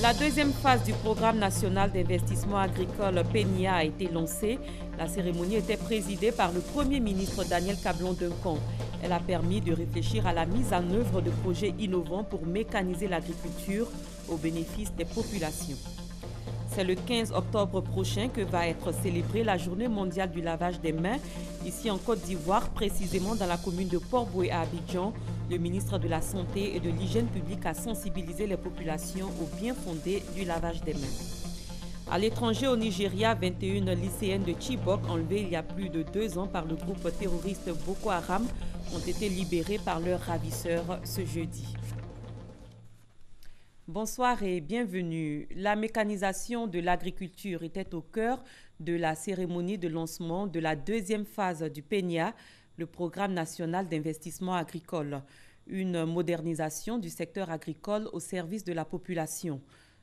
La deuxième phase du programme national d'investissement agricole PENIA a été lancée. La cérémonie était présidée par le Premier ministre Daniel Kablon-Duncan. Elle a permis de réfléchir à la mise en œuvre de projets innovants pour mécaniser l'agriculture au bénéfice des populations. C'est le 15 octobre prochain que va être célébrée la journée mondiale du lavage des mains. Ici en Côte d'Ivoire, précisément dans la commune de Port-Boué à Abidjan, le ministre de la Santé et de l'Hygiène publique a sensibilisé les populations au bien fondé du lavage des mains. À l'étranger, au Nigeria, 21 lycéennes de Chibok, enlevées il y a plus de 2 ans par le groupe terroriste Boko Haram, ont été libérées par leurs ravisseurs ce jeudi. Bonsoir et bienvenue. La mécanisation de l'agriculture était au cœur de la cérémonie de lancement de la deuxième phase du PENIA, le Programme national d'investissement agricole, une modernisation du secteur agricole au service de la population.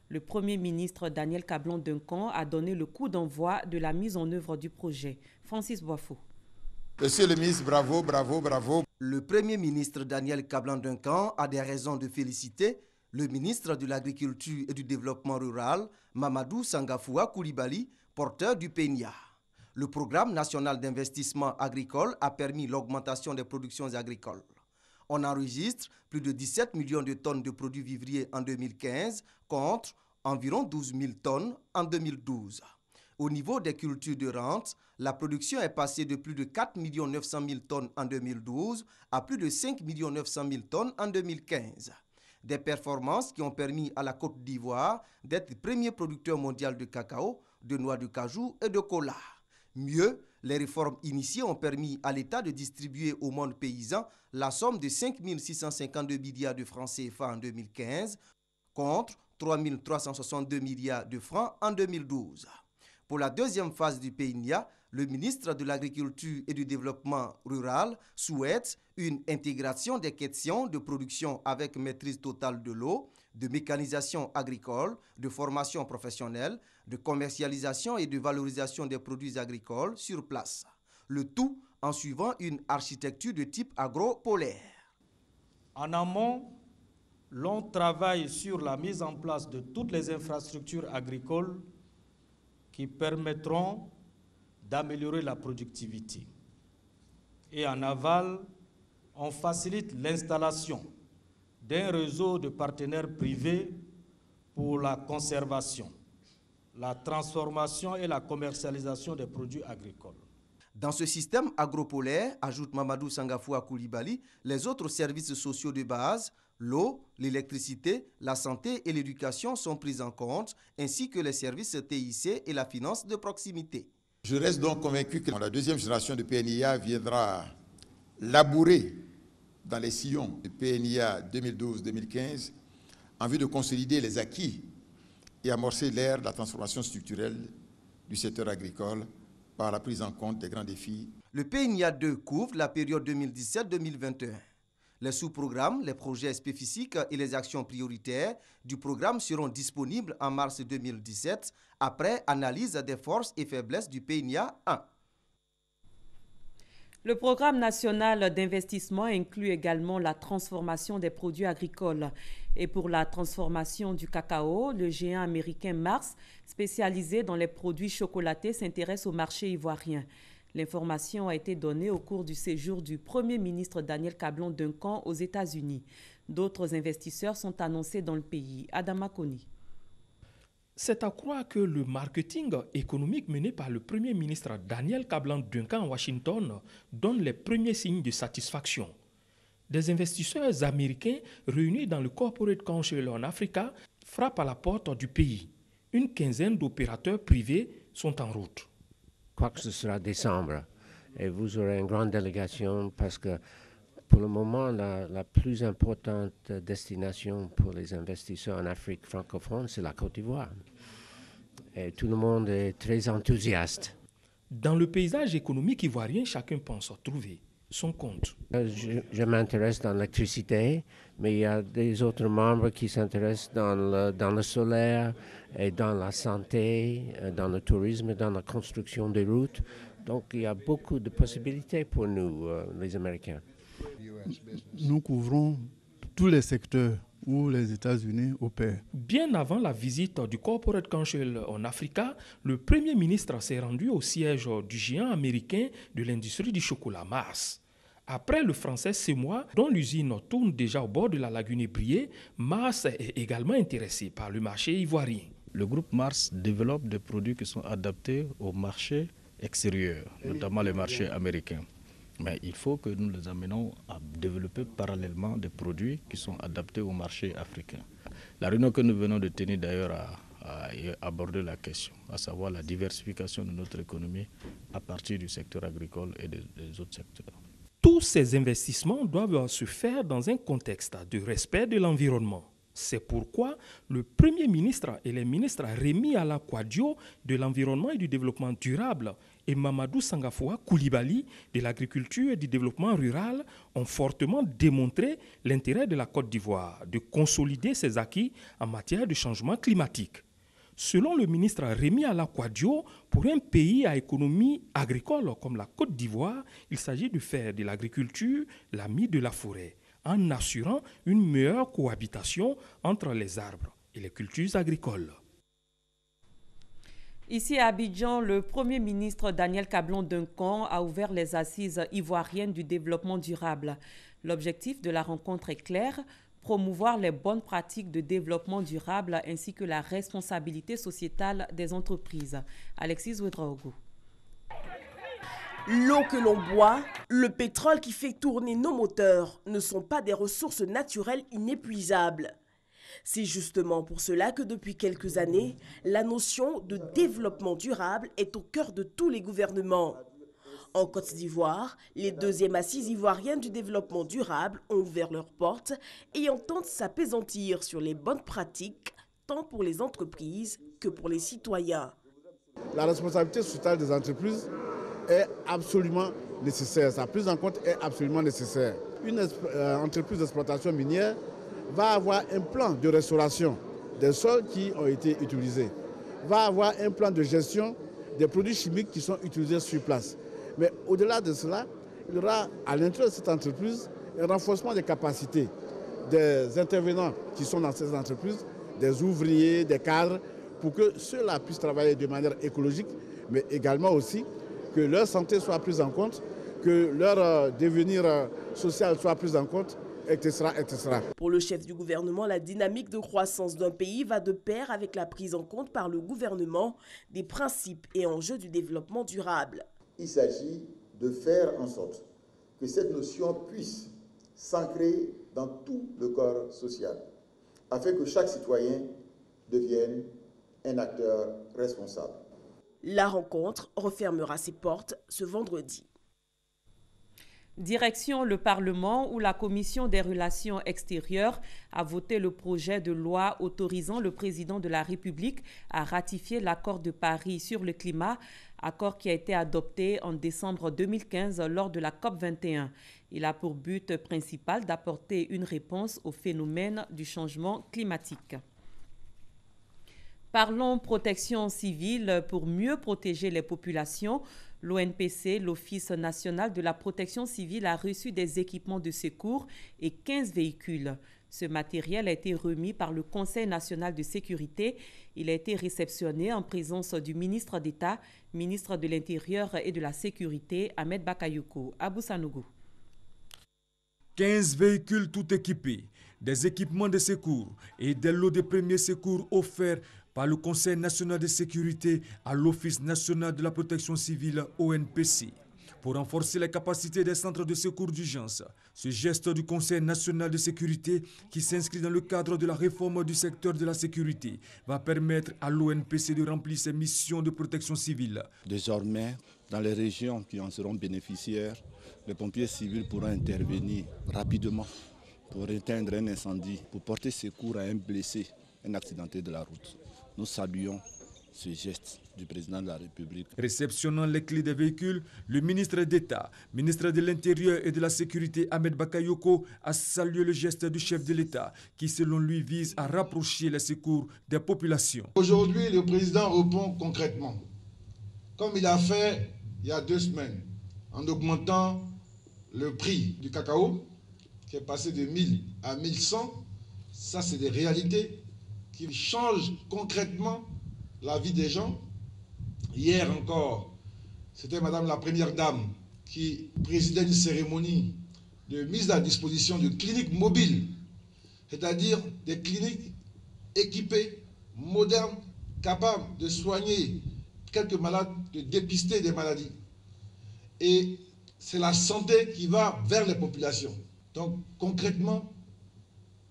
Le Premier ministre Daniel Kablon-Duncan a donné le coup d'envoi de la mise en œuvre du projet. Francis Boifo. Monsieur le ministre, bravo, bravo, bravo. Le Premier ministre Daniel Kablon-Duncan a des raisons de féliciter le ministre de l'Agriculture et du Développement rural, Mamadou Sangafoua Koulibaly, porteur du PENIA. Le Programme national d'investissement agricole a permis l'augmentation des productions agricoles. On enregistre plus de 17 millions de tonnes de produits vivriers en 2015 contre environ 12 000 tonnes en 2012. Au niveau des cultures de rente, la production est passée de plus de 4 900 000 tonnes en 2012 à plus de 5 900 000 tonnes en 2015. Des performances qui ont permis à la Côte d'Ivoire d'être premier producteur mondial de cacao, de noix de cajou et de cola. Mieux, les réformes initiées ont permis à l'État de distribuer au monde paysan la somme de 5 652 milliards de francs CFA en 2015 contre 3 362 milliards de francs en 2012. Pour la deuxième phase du PENIA, le ministre de l'Agriculture et du Développement rural souhaite une intégration des questions de production avec maîtrise totale de l'eau, de mécanisation agricole, de formation professionnelle, de commercialisation et de valorisation des produits agricoles sur place. Le tout en suivant une architecture de type agropolaire. En amont, l'on travaille sur la mise en place de toutes les infrastructures agricoles qui permettront d'améliorer la productivité. Et en aval, on facilite l'installation d'un réseau de partenaires privés pour la conservation, la transformation et la commercialisation des produits agricoles. Dans ce système agropolaire, ajoute Mamadou Sangafoua Koulibaly, les autres services sociaux de base, l'eau, l'électricité, la santé et l'éducation sont pris en compte, ainsi que les services TIC et la finance de proximité. Je reste donc convaincu que la deuxième génération de PNIA viendra labourer dans les sillons de PNIA 2012-2015 en vue de consolider les acquis et amorcer l'ère de la transformation structurelle du secteur agricole par la prise en compte des grands défis. Le PNIA 2 couvre la période 2017-2021. Les sous-programmes, les projets spécifiques et les actions prioritaires du programme seront disponibles en mars 2017 après analyse des forces et faiblesses du PNIA 1. Le programme national d'investissement inclut également la transformation des produits agricoles. Et pour la transformation du cacao, le géant américain Mars, spécialisé dans les produits chocolatés, s'intéresse au marché ivoirien. L'information a été donnée au cours du séjour du Premier ministre Daniel Kablon-Duncan aux États-Unis. D'autres investisseurs sont annoncés dans le pays. Adama Koni. C'est à croire que le marketing économique mené par le Premier ministre Daniel Kablon-Duncan à Washington donne les premiers signes de satisfaction. Des investisseurs américains réunis dans le Corporate Council on Africa frappent à la porte du pays. Une quinzaine d'opérateurs privés sont en route. Je crois que ce sera décembre et vous aurez une grande délégation parce que pour le moment, la plus importante destination pour les investisseurs en Afrique francophone, c'est la Côte d'Ivoire. Et tout le monde est très enthousiaste. Dans le paysage économique ivoirien, chacun pense trouver son compte. Je m'intéresse dans l'électricité, mais il y a des autres membres qui s'intéressent dans le solaire et dans la santé, dans le tourisme, dans la construction des routes. Donc il y a beaucoup de possibilités pour nous, les Américains. Nous couvrons tous les secteurs où les États-Unis opèrent. Bien avant la visite du Corporate Council en Africa, le Premier ministre s'est rendu au siège du géant américain de l'industrie du chocolat Mars. Après le français Semois, dont l'usine tourne déjà au bord de la lagune Ébrié, Mars est également intéressé par le marché ivoirien. Le groupe Mars développe des produits qui sont adaptés au marché extérieur, notamment les marchés américains. Mais il faut que nous les amenons à développer parallèlement des produits qui sont adaptés au marché africain. La réunion que nous venons de tenir d'ailleurs a abordé la question, à savoir la diversification de notre économie à partir du secteur agricole et des autres secteurs. Tous ces investissements doivent se faire dans un contexte de respect de l'environnement. C'est pourquoi le Premier ministre et les ministres Rémi Ala-Kouadio de l'Environnement et du Développement durable et Mamadou Sangafoua Koulibaly de l'Agriculture et du Développement rural ont fortement démontré l'intérêt de la Côte d'Ivoire de consolider ses acquis en matière de changement climatique. Selon le ministre Rémi Ala-Kouadio, pour un pays à économie agricole comme la Côte d'Ivoire, il s'agit de faire de l'agriculture l'ami de la forêt, en assurant une meilleure cohabitation entre les arbres et les cultures agricoles. Ici à Abidjan, le Premier ministre Daniel Cablon-Duncan a ouvert les assises ivoiriennes du développement durable. L'objectif de la rencontre est clair, promouvoir les bonnes pratiques de développement durable ainsi que la responsabilité sociétale des entreprises. Alexis Ouedraogo. L'eau que l'on boit, le pétrole qui fait tourner nos moteurs ne sont pas des ressources naturelles inépuisables. C'est justement pour cela que depuis quelques années, la notion de développement durable est au cœur de tous les gouvernements. En Côte d'Ivoire, les deuxièmes assises ivoiriennes du développement durable ont ouvert leurs portes et entendent s'apaisantir sur les bonnes pratiques, tant pour les entreprises que pour les citoyens. La responsabilité sociale des entreprises est absolument nécessaire. Sa prise en compte est absolument nécessaire. Une entreprise d'exploitation minière va avoir un plan de restauration des sols qui ont été utilisés, va avoir un plan de gestion des produits chimiques qui sont utilisés sur place. Mais au-delà de cela, il y aura à l'intérieur de cette entreprise un renforcement des capacités des intervenants qui sont dans ces entreprises, des ouvriers, des cadres, pour que ceux-là puissent travailler de manière écologique, mais également aussi que leur santé soit prise en compte, que leur devenir social soit pris en compte, etc., etc. Pour le chef du gouvernement, la dynamique de croissance d'un pays va de pair avec la prise en compte par le gouvernement des principes et enjeux du développement durable. Il s'agit de faire en sorte que cette notion puisse s'ancrer dans tout le corps social, afin que chaque citoyen devienne un acteur responsable. La rencontre refermera ses portes ce vendredi. Direction le Parlement où la Commission des relations extérieures a voté le projet de loi autorisant le président de la République à ratifier l'accord de Paris sur le climat, accord qui a été adopté en décembre 2015 lors de la COP21. Il a pour but principal d'apporter une réponse au phénomène du changement climatique. Parlons protection civile pour mieux protéger les populations. L'ONPC, l'Office national de la protection civile, a reçu des équipements de secours et 15 véhicules. Ce matériel a été remis par le Conseil national de sécurité. Il a été réceptionné en présence du ministre d'État, ministre de l'Intérieur et de la Sécurité, Ahmed Bakayoko. Abou Sanogo. 15 véhicules tout équipés, des équipements de secours et des lots de premiers secours offerts par le Conseil national de sécurité à l'Office national de la protection civile ONPC. Pour renforcer les capacités des centres de secours d'urgence, ce geste du Conseil national de sécurité, qui s'inscrit dans le cadre de la réforme du secteur de la sécurité, va permettre à l'ONPC de remplir ses missions de protection civile. Désormais, dans les régions qui en seront bénéficiaires, les pompiers civils pourront intervenir rapidement pour éteindre un incendie, pour porter secours à un blessé, un accidenté de la route. Nous saluons ce geste du président de la République. Réceptionnant les clés des véhicules, le ministre d'État, ministre de l'Intérieur et de la Sécurité, Ahmed Bakayoko, a salué le geste du chef de l'État qui, selon lui, vise à rapprocher les secours des populations. Aujourd'hui, le président répond concrètement, comme il a fait il y a 2 semaines, en augmentant le prix du cacao, qui est passé de 1000 à 1100. Ça, c'est des réalités qui changent concrètement la vie des gens. Hier encore, c'était Madame la Première Dame qui présidait une cérémonie de mise à disposition de cliniques mobiles, c'est-à-dire des cliniques équipées, modernes, capables de soigner quelques malades, de dépister des maladies. Et c'est la santé qui va vers les populations. Donc concrètement,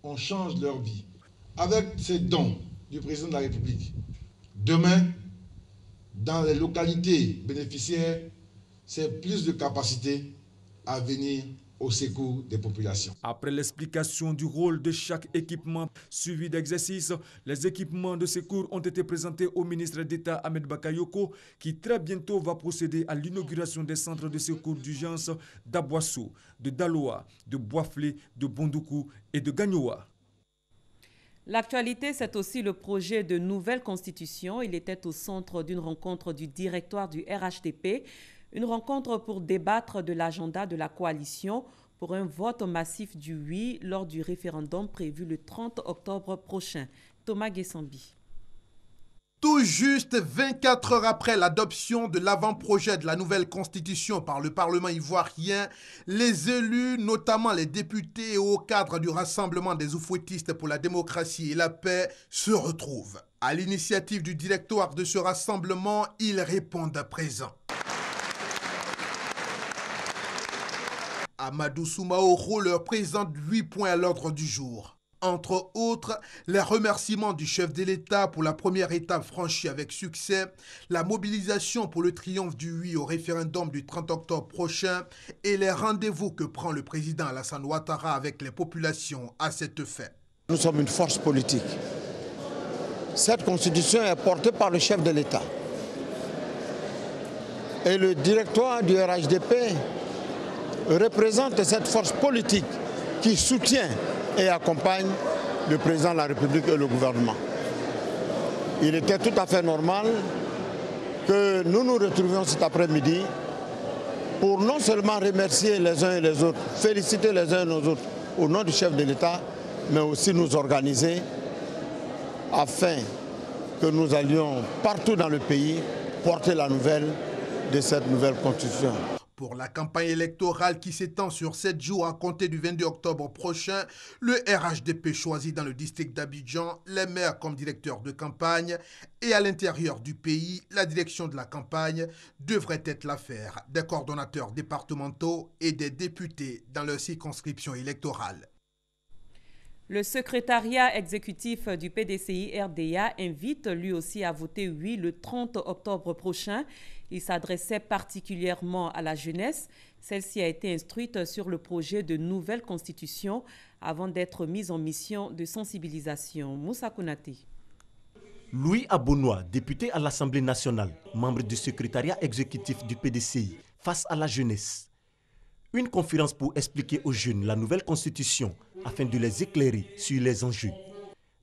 on change leur vie. Avec ces dons du président de la République, demain, dans les localités bénéficiaires, c'est plus de capacité à venir au secours des populations. Après l'explication du rôle de chaque équipement suivi d'exercices, les équipements de secours ont été présentés au ministre d'État Ahmed Bakayoko, qui très bientôt va procéder à l'inauguration des centres de secours d'urgence d'Aboissou, de Daloa, de Boisflé, de Bondoukou et de Gagnoa. L'actualité, c'est aussi le projet de nouvelle constitution. Il était au centre d'une rencontre du directoire du RHDP, une rencontre pour débattre de l'agenda de la coalition pour un vote massif du oui lors du référendum prévu le 30 octobre prochain. Thomas Guessambi. Tout juste 24 heures après l'adoption de l'avant-projet de la nouvelle constitution par le Parlement ivoirien, les élus, notamment les députés et hauts cadres du Rassemblement des Oufouettistes pour la démocratie et la paix, se retrouvent. À l'initiative du directoire de ce rassemblement, ils répondent présents. Amadou Soumaoro leur présente 8 points à l'ordre du jour. Entre autres, les remerciements du chef de l'État pour la première étape franchie avec succès, la mobilisation pour le triomphe du oui au référendum du 30 octobre prochain et les rendez-vous que prend le président Alassane Ouattara avec les populations à cette fin. Nous sommes une force politique. Cette constitution est portée par le chef de l'État. Et le directoire du RHDP représente cette force politique qui soutient et accompagne le président de la République et le gouvernement. Il était tout à fait normal que nous nous retrouvions cet après-midi pour non seulement remercier les uns et les autres, féliciter les uns et les autres au nom du chef de l'État, mais aussi nous organiser afin que nous allions partout dans le pays porter la nouvelle de cette nouvelle constitution. Pour la campagne électorale qui s'étend sur 7 jours à compter du 22 octobre prochain, le RHDP choisit dans le district d'Abidjan les maires comme directeurs de campagne et à l'intérieur du pays, la direction de la campagne devrait être l'affaire des coordonnateurs départementaux et des députés dans leur circonscription électorale. Le secrétariat exécutif du PDCI-RDA invite lui aussi à voter oui le 30 octobre prochain. Il s'adressait particulièrement à la jeunesse. Celle-ci a été instruite sur le projet de nouvelle constitution avant d'être mise en mission de sensibilisation. Moussa Konaté. Louis Abounois, député à l'Assemblée nationale, membre du secrétariat exécutif du PDCI, face à la jeunesse. Une conférence pour expliquer aux jeunes la nouvelle constitution afin de les éclairer sur les enjeux.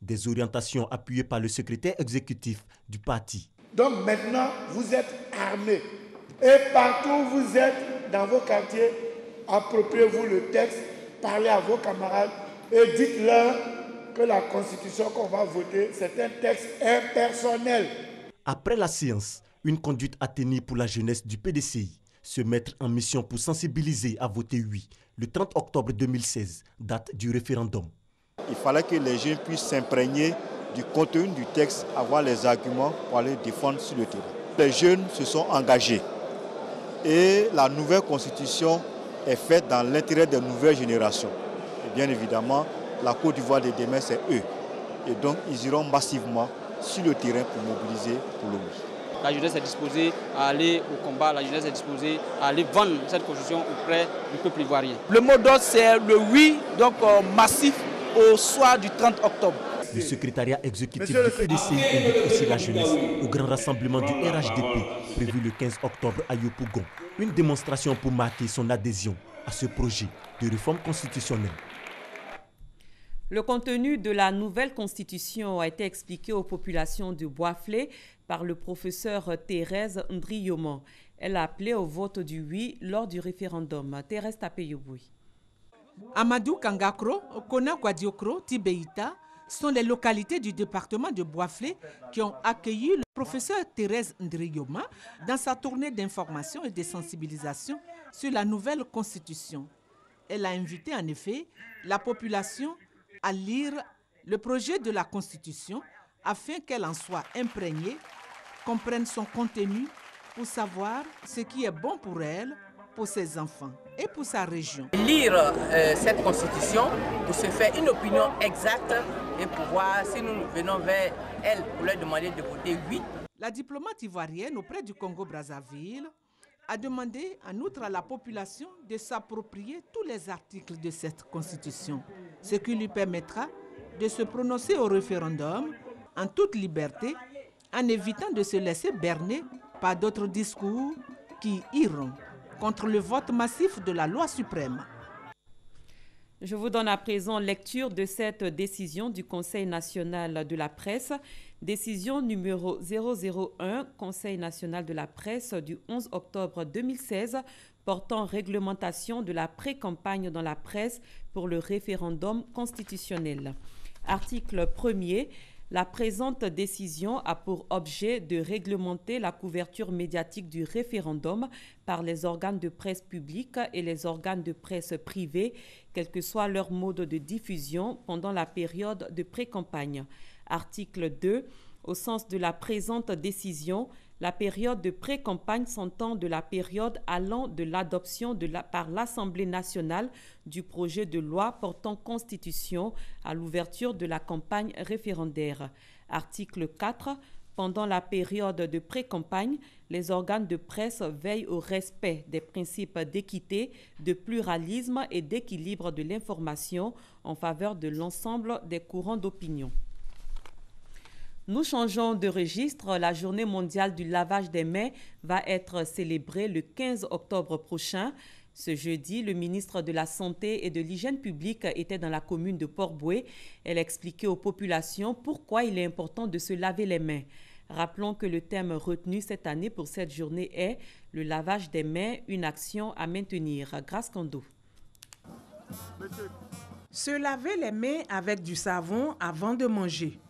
Des orientations appuyées par le secrétaire exécutif du parti. Donc maintenant, vous êtes armés. Et partout où vous êtes, dans vos quartiers, appropriez-vous le texte, parlez à vos camarades et dites-leur que la constitution qu'on va voter, c'est un texte impersonnel. Après la séance, une conduite à tenir pour la jeunesse du PDCI. Se mettre en mission pour sensibiliser à voter oui, le 30 octobre 2016, date du référendum. Il fallait que les jeunes puissent s'imprégner du contenu du texte, avoir les arguments pour aller défendre sur le terrain. Les jeunes se sont engagés et la nouvelle constitution est faite dans l'intérêt des nouvelles générations. Et bien évidemment, la Côte d'Ivoire de demain, c'est eux. Et donc, ils iront massivement sur le terrain pour mobiliser pour le oui. La jeunesse est disposée à aller au combat, la jeunesse est disposée à aller vendre cette constitution auprès du peuple ivoirien. Le mot d'ordre, c'est le oui, donc massif, au soir du 30 octobre. Le secrétariat exécutif du PDCI invite aussi la jeunesse au grand rassemblement du RHDP prévu le 15 octobre à Yopougon. Une démonstration pour marquer son adhésion à ce projet de réforme constitutionnelle. Le contenu de la nouvelle constitution a été expliqué aux populations de Boisflé par le professeur Thérèse Ndriyoman. Elle a appelé au vote du oui lors du référendum. Thérèse Tapéyoboui. Amadou Kangakro, Kona Guadiokro, Tibeïta sont les localités du département de Boisflé qui ont accueilli le professeur Thérèse Ndriyoma dans sa tournée d'information et de sensibilisation sur la nouvelle constitution. Elle a invité en effet la population à lire le projet de la constitution afin qu'elle en soit imprégnée, comprenne son contenu pour savoir ce qui est bon pour elle, pour ses enfants et pour sa région. Lire cette constitution pour se faire une opinion exacte et pour voir si nous venons vers elle pour leur demander de voter oui. La diplomate ivoirienne auprès du Congo-Brazzaville a demandé en outre à la population de s'approprier tous les articles de cette constitution, ce qui lui permettra de se prononcer au référendum en toute liberté, en évitant de se laisser berner par d'autres discours qui iront contre le vote massif de la loi suprême. Je vous donne à présent lecture de cette décision du Conseil national de la presse. Décision numéro 001, Conseil national de la presse du 11 octobre 2016 portant réglementation de la pré-campagne dans la presse pour le référendum constitutionnel. Article 1er. La présente décision a pour objet de réglementer la couverture médiatique du référendum par les organes de presse publics et les organes de presse privés, quel que soit leur mode de diffusion pendant la période de pré-campagne. Article 2. Au sens de la présente décision, la période de pré-campagne s'entend de la période allant de l'adoption par l'Assemblée nationale du projet de loi portant constitution à l'ouverture de la campagne référendaire. Article 4. Pendant la période de pré-campagne, les organes de presse veillent au respect des principes d'équité, de pluralisme et d'équilibre de l'information en faveur de l'ensemble des courants d'opinion. Nous changeons de registre. La journée mondiale du lavage des mains va être célébrée le 15 octobre prochain. Ce jeudi, le ministre de la Santé et de l'Hygiène publique était dans la commune de Port-Bouët. Elle expliquait aux populations pourquoi il est important de se laver les mains. Rappelons que le thème retenu cette année pour cette journée est « Le lavage des mains, une action à maintenir ». Grâce Kando. Se laver les mains avec du savon avant de manger.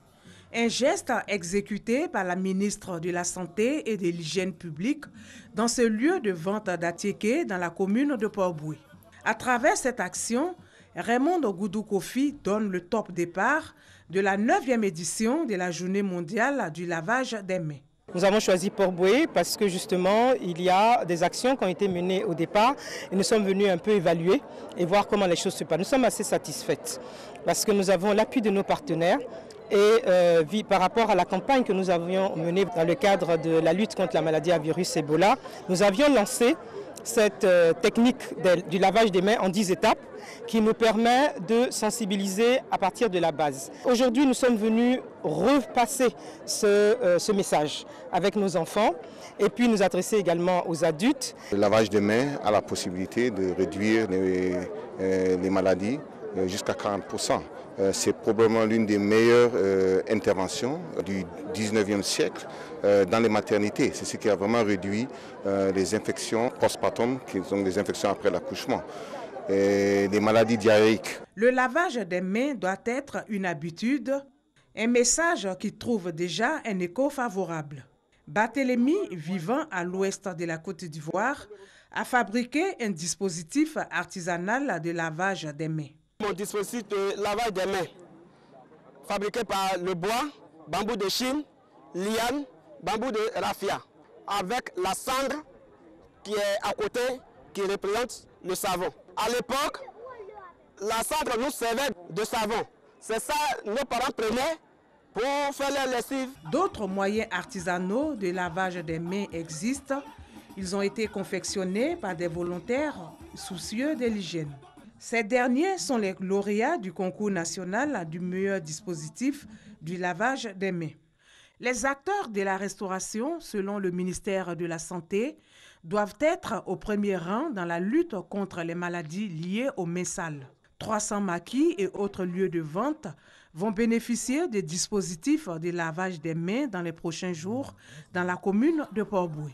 Un geste exécuté par la ministre de la Santé et de l'Hygiène publique dans ce lieu de vente d'Atiéké dans la commune de Port-Bouët. À travers cette action, Raymond Goudou Kofi donne le top départ de la 9e édition de la Journée mondiale du lavage des mains. Nous avons choisi Port-Bouët parce que justement, il y a des actions qui ont été menées au départ et nous sommes venus un peu évaluer et voir comment les choses se passent. Nous sommes assez satisfaites parce que nous avons l'appui de nos partenaires. Et par rapport à la campagne que nous avions menée dans le cadre de la lutte contre la maladie à virus Ebola, nous avions lancé cette technique du lavage des mains en 10 étapes qui nous permet de sensibiliser à partir de la base. Aujourd'hui, nous sommes venus repasser ce message avec nos enfants et puis nous adresser également aux adultes. Le lavage des mains a la possibilité de réduire les maladies jusqu'à 40%. C'est probablement l'une des meilleures interventions du 19e siècle dans les maternités. C'est ce qui a vraiment réduit les infections postpartum, qui sont des infections après l'accouchement, et les maladies diarrhéiques. Le lavage des mains doit être une habitude, un message qui trouve déjà un écho favorable. Barthélemy, vivant à l'ouest de la Côte d'Ivoire, a fabriqué un dispositif artisanal de lavage des mains. Mon dispositif de lavage des mains, fabriqué par le bois, bambou de Chine, liane, bambou de raffia, avec la cendre qui est à côté, qui représente le savon. À l'époque, la cendre nous servait de savon. C'est ça nos parents prenaient pour faire les lessives. D'autres moyens artisanaux de lavage des mains existent. Ils ont été confectionnés par des volontaires soucieux de l'hygiène. Ces derniers sont les lauréats du concours national du meilleur dispositif du lavage des mains. Les acteurs de la restauration, selon le ministère de la Santé, doivent être au premier rang dans la lutte contre les maladies liées aux mains sales. 300 maquis et autres lieux de vente vont bénéficier des dispositifs de lavage des mains dans les prochains jours dans la commune de Port-Bouët.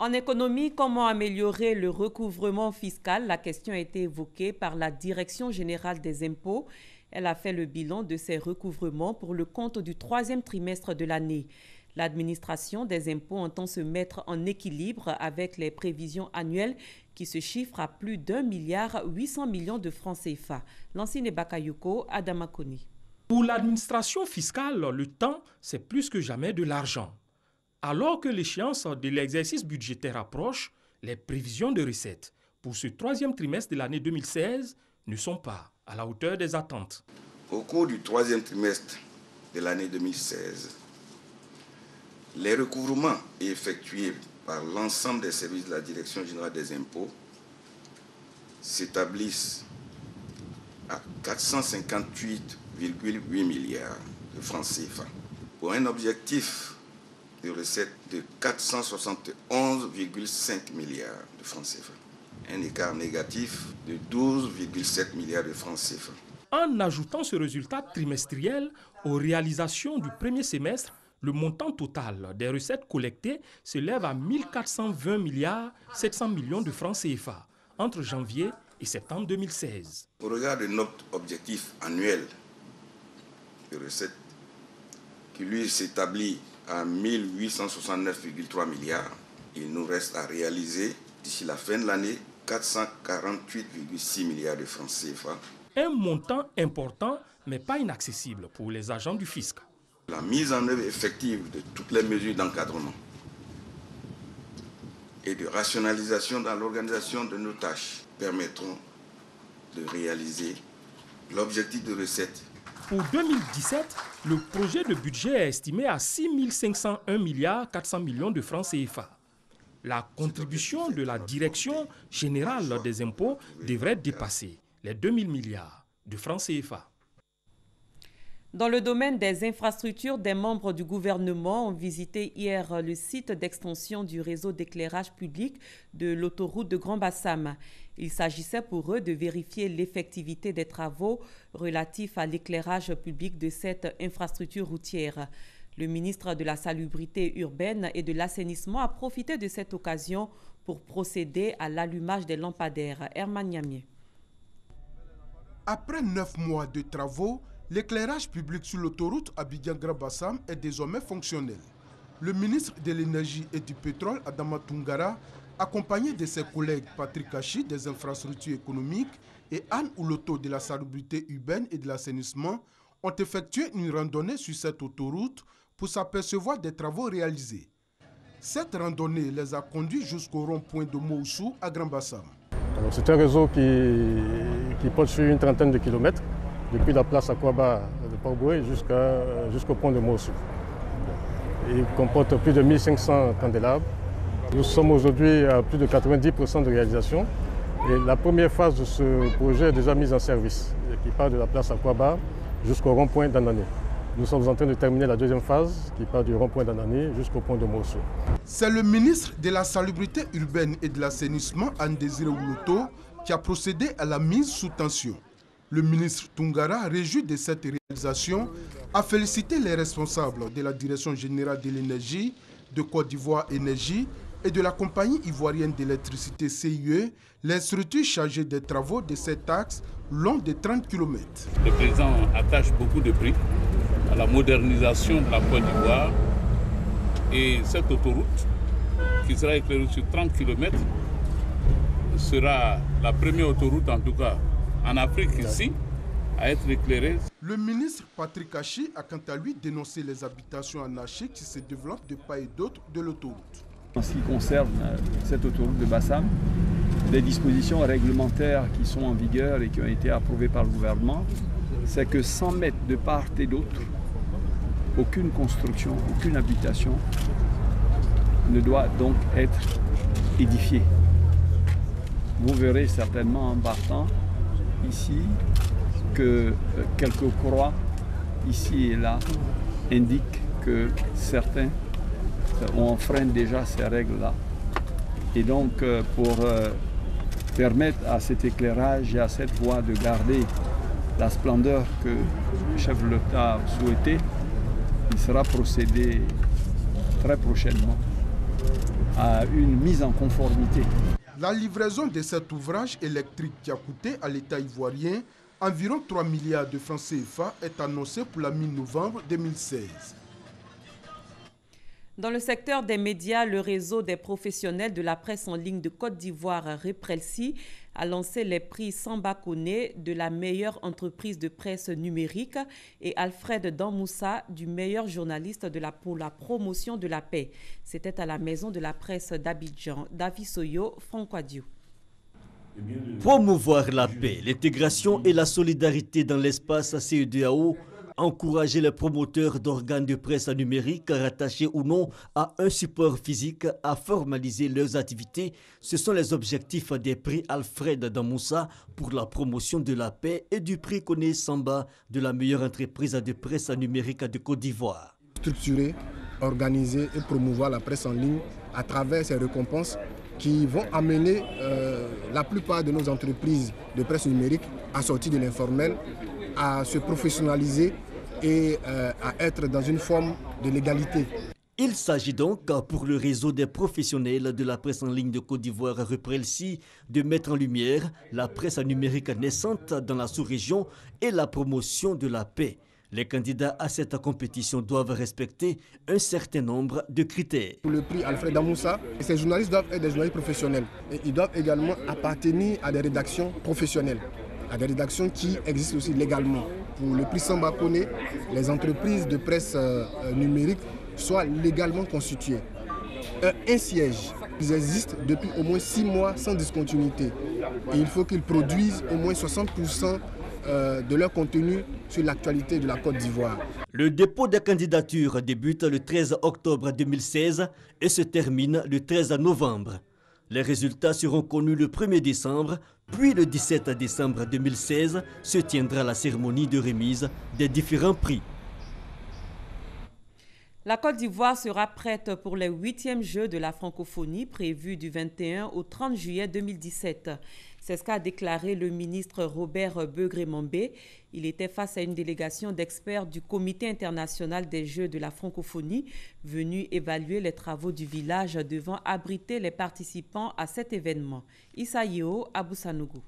En économie, comment améliorer le recouvrement fiscal? La question a été évoquée par la Direction générale des impôts. Elle a fait le bilan de ces recouvrements pour le compte du 3e trimestre de l'année. L'administration des impôts entend se mettre en équilibre avec les prévisions annuelles qui se chiffrent à plus d'1,8 milliard de francs CFA. Lansine Bakayoko, Adama Koni. Pour l'administration fiscale, le temps, c'est plus que jamais de l'argent. Alors que l'échéance de l'exercice budgétaire approche, les prévisions de recettes pour ce 3e trimestre de l'année 2016 ne sont pas à la hauteur des attentes. Au cours du 3e trimestre de l'année 2016, les recouvrements effectués par l'ensemble des services de la Direction générale des impôts s'établissent à 458,8 milliards de francs CFA pour un objectif de recettes de 471,5 milliards de francs CFA. Un écart négatif de 12,7 milliards de francs CFA. En ajoutant ce résultat trimestriel aux réalisations du premier semestre, le montant total des recettes collectées s'élève à 1420 milliards 700 millions de francs CFA entre janvier et septembre 2016. Au regard de notre objectif annuel de recettes, qui lui s'établit à 1869,3 milliards, il nous reste à réaliser d'ici la fin de l'année 448,6 milliards de francs CFA. Un montant important, mais pas inaccessible pour les agents du fisc. La mise en œuvre effective de toutes les mesures d'encadrement et de rationalisation dans l'organisation de nos tâches permettront de réaliser l'objectif de recettes. Pour 2017, le projet de budget est estimé à 6 501 milliards 400 millions de francs CFA. La contribution de la Direction générale des impôts devrait dépasser les 2000 milliards de francs CFA. Dans le domaine des infrastructures, des membres du gouvernement ont visité hier le site d'extension du réseau d'éclairage public de l'autoroute de Grand Bassam. Il s'agissait pour eux de vérifier l'effectivité des travaux relatifs à l'éclairage public de cette infrastructure routière. Le ministre de la Salubrité urbaine et de l'Assainissement a profité de cette occasion pour procéder à l'allumage des lampadaires. Herman Niamier. Après 9 mois de travaux, l'éclairage public sur l'autoroute Abidjan-Grand Bassam est désormais fonctionnel. Le ministre de l'Énergie et du Pétrole, Adama Toungara, accompagné de ses collègues Patrick Kachi des infrastructures économiques et Anne Ouloto de la salubrité urbaine et de l'assainissement, ont effectué une randonnée sur cette autoroute pour s'apercevoir des travaux réalisés. Cette randonnée les a conduits jusqu'au rond-point de Moussou à Grand Bassam. C'est un réseau qui porte sur une trentaine de kilomètres, depuis la place Akwaba de Port-Boué jusqu'au pont de Moussou. Il comporte plus de 1500 candélabres. Nous sommes aujourd'hui à plus de 90% de réalisation. Et la première phase de ce projet est déjà mise en service, qui part de la place Akwaba jusqu'au rond-point d'Anané. Nous sommes en train de terminer la deuxième phase, qui part du rond-point d'Anané jusqu'au pont de Moussou. C'est le ministre de la Salubrité urbaine et de l'Assainissement, Anne-Désiré Ouloto, qui a procédé à la mise sous tension. Le ministre Toungara, réjoui de cette réalisation, a félicité les responsables de la Direction générale de l'énergie, de Côte d'Ivoire Énergie et de la compagnie ivoirienne d'électricité CIE, les structures chargées des travaux de cet axe long de 30 km. Le président attache beaucoup de prix à la modernisation de la Côte d'Ivoire et cette autoroute, qui sera éclairée sur 30 km, sera la première autoroute en tout cas en Afrique ici à être éclairée. Le ministre Patrick Kachi a quant à lui dénoncé les habitations anarchiques qui se développent de part et d'autre de l'autoroute. En ce qui concerne cette autoroute de Bassam, les dispositions réglementaires qui sont en vigueur et qui ont été approuvées par le gouvernement, c'est que 100 mètres de part et d'autre, aucune construction, aucune habitation ne doit donc être édifiée. Vous verrez certainement en partant ici que quelques croix ici et là indiquent que certains ont enfreint déjà ces règles-là. Et donc pour permettre à cet éclairage et à cette voie de garder la splendeur que le chef de l'État souhaitait, il sera procédé très prochainement à une mise en conformité. La livraison de cet ouvrage électrique qui a coûté à l'État ivoirien environ 3 milliards de francs CFA est annoncée pour la mi-novembre 2016. Dans le secteur des médias, le réseau des professionnels de la presse en ligne de Côte d'Ivoire, Reprelsi, a lancé les prix Samba Koné de la meilleure entreprise de presse numérique et Alfred Danmoussa du meilleur journaliste pour la promotion de la paix. C'était à la maison de la presse d'Abidjan. David Soyo, Francois-Diou. Promouvoir la paix, l'intégration et la solidarité dans l'espace CEDEAO, encourager les promoteurs d'organes de presse numérique rattachés ou non à un support physique à formaliser leurs activités, ce sont les objectifs des prix Alfred Danmoussa pour la promotion de la paix et du prix Koné Samba de la meilleure entreprise de presse numérique de Côte d'Ivoire. Structurer, organiser et promouvoir la presse en ligne à travers ces récompenses qui vont amener la plupart de nos entreprises de presse numérique à sortir de l'informel, à se professionnaliser et à être dans une forme de légalité. Il s'agit donc pour le réseau des professionnels de la presse en ligne de Côte d'Ivoire Reprelsi de mettre en lumière la presse numérique naissante dans la sous-région et la promotion de la paix. Les candidats à cette compétition doivent respecter un certain nombre de critères. Pour le prix Alfred Danmoussa, ces journalistes doivent être des journalistes professionnels et ils doivent également appartenir à des rédactions professionnelles, à des rédactions qui existent aussi légalement. Pour le prix Samba Koné, les entreprises de presse numérique soient légalement constituées. Un siège, ils existent depuis au moins 6 mois sans discontinuité. Et il faut qu'ils produisent au moins 60% de leur contenu sur l'actualité de la Côte d'Ivoire. Le dépôt des candidatures débute le 13 octobre 2016 et se termine le 13 novembre. Les résultats seront connus le 1er décembre, puis le 17 décembre 2016 se tiendra la cérémonie de remise des différents prix. La Côte d'Ivoire sera prête pour les 8e Jeux de la francophonie prévus du 21 au 30 juillet 2017. C'est ce qu'a déclaré le ministre Robert Begré-Mambé. Il était face à une délégation d'experts du Comité international des Jeux de la francophonie venus évaluer les travaux du village devant abriter les participants à cet événement. Issa Yeo, Aboussanougou.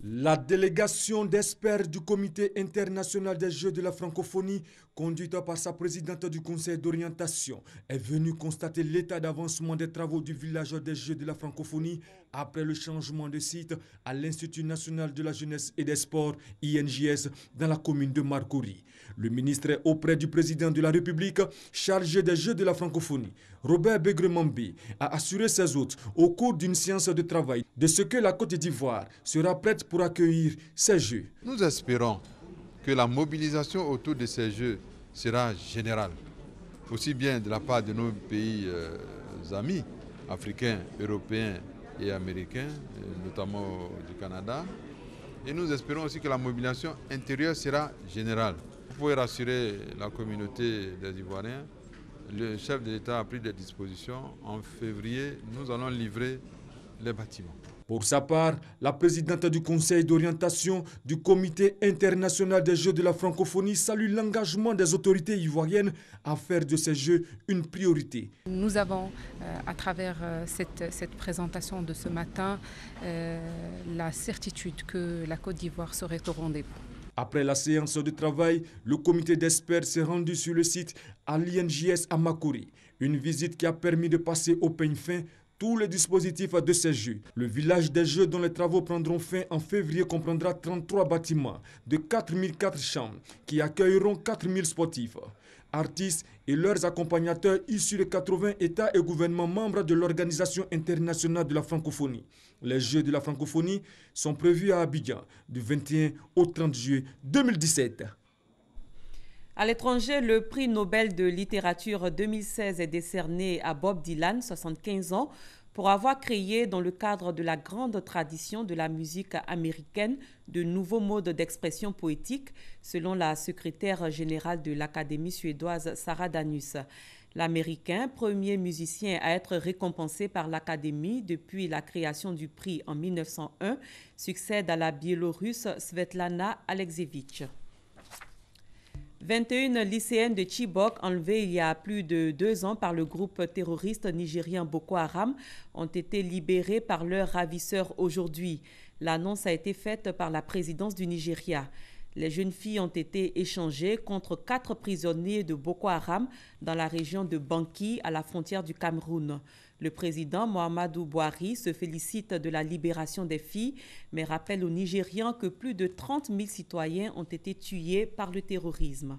La délégation d'experts du Comité international des Jeux de la francophonie, conduite par sa présidente du Conseil d'orientation, est venue constater l'état d'avancement des travaux du village des Jeux de la francophonie après le changement de site à l'Institut national de la jeunesse et des sports, INJS, dans la commune de Marcory. Le ministre est auprès du président de la République chargé des Jeux de la francophonie, Robert Begré-Mambé, a assuré ses hôtes au cours d'une séance de travail de ce que la Côte d'Ivoire sera prête pour accueillir ces Jeux. Nous espérons que la mobilisation autour de ces Jeux sera générale, aussi bien de la part de nos pays amis, africains, européens et américains, notamment du Canada. Et nous espérons aussi que la mobilisation intérieure sera générale. Vous pouvez rassurer la communauté des Ivoiriens, le chef de l'État a pris des dispositions. En février, nous allons livrer les bâtiments. Pour sa part, la présidente du Conseil d'orientation du Comité international des Jeux de la francophonie salue l'engagement des autorités ivoiriennes à faire de ces Jeux une priorité. Nous avons, à travers cette présentation de ce matin, la certitude que la Côte d'Ivoire serait au rendez-vous. Après la séance de travail, le comité d'experts s'est rendu sur le site à l'INJS à Marcory. Une visite qui a permis de passer au peigne fin tous les dispositifs de ces Jeux. Le village des Jeux dont les travaux prendront fin en février comprendra 33 bâtiments de 4004 chambres qui accueilleront 4000 sportifs, artistes et leurs accompagnateurs issus de 80 États et gouvernements membres de l'Organisation internationale de la francophonie. Les Jeux de la francophonie sont prévus à Abidjan du 21 au 30 juillet 2017. À l'étranger, le prix Nobel de littérature 2016 est décerné à Bob Dylan, 75 ans, pour avoir créé, dans le cadre de la grande tradition de la musique américaine, de nouveaux modes d'expression poétique, selon la secrétaire générale de l'Académie suédoise Sarah Danus. L'Américain, premier musicien à être récompensé par l'Académie depuis la création du prix en 1901, succède à la Biélorusse Svetlana Alexievitch. 21 lycéennes de Chibok, enlevées il y a plus de 2 ans par le groupe terroriste nigérien Boko Haram, ont été libérées par leurs ravisseurs aujourd'hui. L'annonce a été faite par la présidence du Nigeria. Les jeunes filles ont été échangées contre 4 prisonniers de Boko Haram dans la région de Banki, à la frontière du Cameroun. Le président Muhammadu Buhari se félicite de la libération des filles, mais rappelle aux Nigérians que plus de 30 000 citoyens ont été tués par le terrorisme.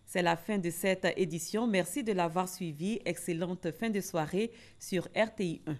C'est la fin de cette édition. Merci de l'avoir suivi. Excellente fin de soirée sur RTI 1.